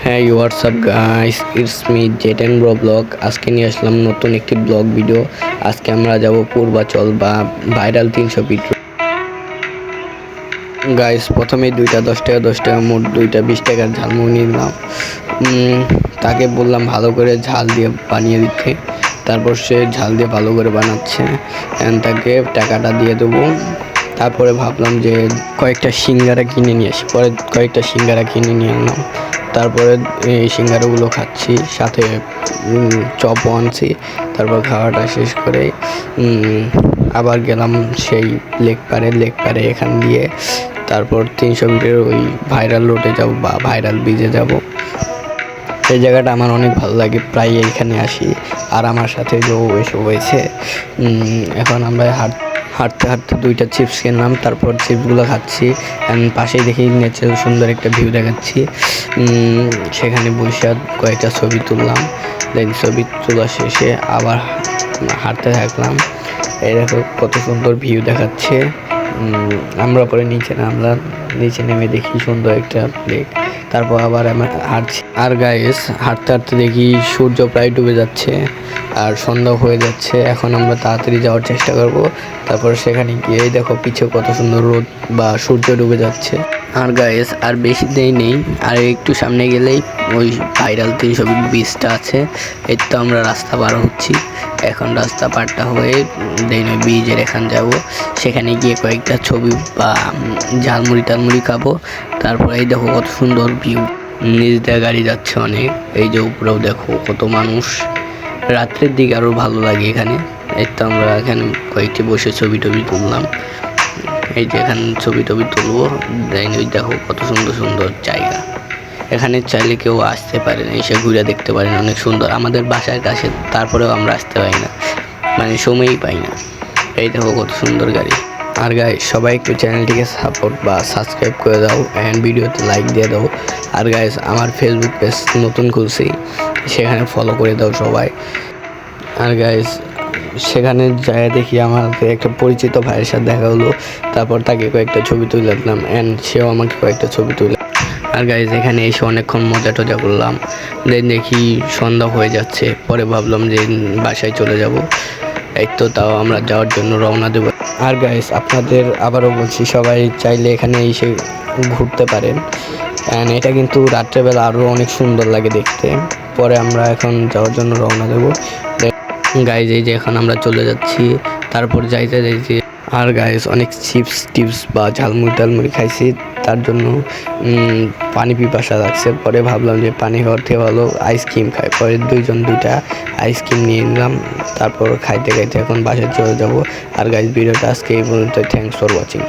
হ্যাঁ WhatsApp guys, it's me জেটেন bro blog. আজকে নিয়ে আসলাম নতুন একটি ব্লগ ভিডিও। আজকে আমরা যাব পূর্বাচল বা ভাইরাল 300 ফিট। গাইস প্রথমেই দুইটা 10 টাকা 10 টাকা মোট দুইটা 20 টাকার ঝালমুড়ি নিলাম। তাকে বললাম ভালো করে ঝাল দিয়ে বানিয়ে দিতে, তারপর সে ঝাল দিয়ে ভালো করে বানাচ্ছে। তাকে টাকাটা দিয়ে দেবো। তারপরে ভাবলাম যে কয়েকটা সিঙ্গারা কিনে নিয়ে আসি, পরে কয়েকটা সিঙ্গারা কিনে নিয়ে আনলাম। তারপরে এই সিঙ্গারাগুলো খাচ্ছি, সাথে চপও আনছি। তারপর খাওয়াটা শেষ করে আবার গেলাম সেই লেক পারে এখান দিয়ে। তারপর 300 মিটার ওই ভাইরাল রোডে যাব বা ভাইরাল ব্রিজে যাব। এই জায়গাটা আমার অনেক ভালো লাগে, প্রায় এইখানে আসি। আর আমার সাথে যে এসে হয়েছে। এখন আমরা হাঁটতে দুইটা চিপস কিনলাম, তারপর চিপসগুলো খাচ্ছি। পাশেই দেখি ন্যাচারাল সুন্দর একটা ভিউ দেখাচ্ছি। সেখানে বসে কয়েকটা ছবি তুললাম। দেন ছবি তোলা শেষে আবার হাঁটতে থাকলাম। এই দেখো কত সুন্দর ভিউ দেখাচ্ছে। আমরা পরে নিচে নেমে দেখি সুন্দর একটা লেক। তারপর আবার আমরা হাঁটছি। আর গাইস হাঁটতে দেখি সূর্য প্রায় ডুবে যাচ্ছে আর সন্ধ্যা হয়ে যাচ্ছে। এখন আমরা তাড়াতাড়ি যাওয়ার চেষ্টা করব। তারপর সেখানে গিয়ে দেখো পিছু কত সুন্দর রোদ বা সূর্য ডুবে যাচ্ছে। আর গাইস আর বেশি দেরি নেই, আর একটু সামনে গেলেই ওই ভাইরাল 300 ফিট ব্রিজটা আছে। এই তো আমরা রাস্তা পার হচ্ছি। এখন রাস্তা পারটা হয়ে দেন ওই ব্রিজের এখান যাব। সেখানে গিয়ে কয়েকটা ছবি বা ঝালমুড়ি খাবো। তারপরে এই দেখো কত সুন্দর ভিউ, নিচ দিয়ে গাড়ি যাচ্ছে অনেক। এই যে উপরেও দেখো কত মানুষ। রাত্রের দিকে আরও ভালো লাগে এখানে। এই তো আমরা এখানে কয়েকটি বসে ছবি তুললাম। এই যে এখানে ছবি তুলবো। দেন ওই দেখো কত সুন্দর জায়গা। এখানে চাইলে কেউ আসতে পারেন, এসে ঘুরে দেখতে পারেন, অনেক সুন্দর। আমাদের বাসার কাছে, তারপরেও আমরা আসতে পারি না, মানে সময়ই পাই না। এই দেখো কত সুন্দর গাড়ি। আর গাইস সবাই একটু চ্যানেলটিকে সাপোর্ট বা সাবস্ক্রাইব করে দাও অ্যান্ড ভিডিওতে লাইক দিয়ে দাও। আর গাইস আমার ফেসবুক পেজ নতুন খুলছি, সেখানে ফলো করে দাও সবাই। আর গাইস সেখানে যায় দেখি আমার একটা পরিচিত ভাইয়ের সাথে দেখা হলো। তারপর তাকে কয়েকটা ছবি তুলে দিলাম অ্যান্ড সেও আমাকে কয়েকটা ছবি তুলে। আর গাইস এখানে এসে অনেকক্ষণ মজা করলাম। দেন দেখি সন্ধ্যা হয়ে যাচ্ছে। পরে ভাবলাম যে বাসায় চলে যাব। এই তো তাও আমরা যাওয়ার জন্য রওনা দেব। আর গাইস আপনাদের আবারও বলছি, সবাই চাইলে এখানে এসে ঘুরতে পারেন। অ্যান্ড এটা কিন্তু রাত্রেবেলা আরও অনেক সুন্দর লাগে দেখতে। পরে আমরা এখন যাওয়ার জন্য রওনা দেব। গাইজ এই যে এখন আমরা চলে যাচ্ছি। তারপর যাইতে আর গাইজ অনেক চিপস টিপস বা ঝালমুড়ি খাইছি, তার জন্য পানি পিপাসা লাগছে। পরে ভাবলাম যে পানি খাওয়ার থেকে ভালো আইসক্রিম খাই। পরে দুইটা আইসক্রিম নিয়ে নিলাম। তারপর খাইতে এখন বাসায় চলে যাব। আর গাইজ ভিডিওটা আজকে এই পর্যন্ত। Thanks for watching.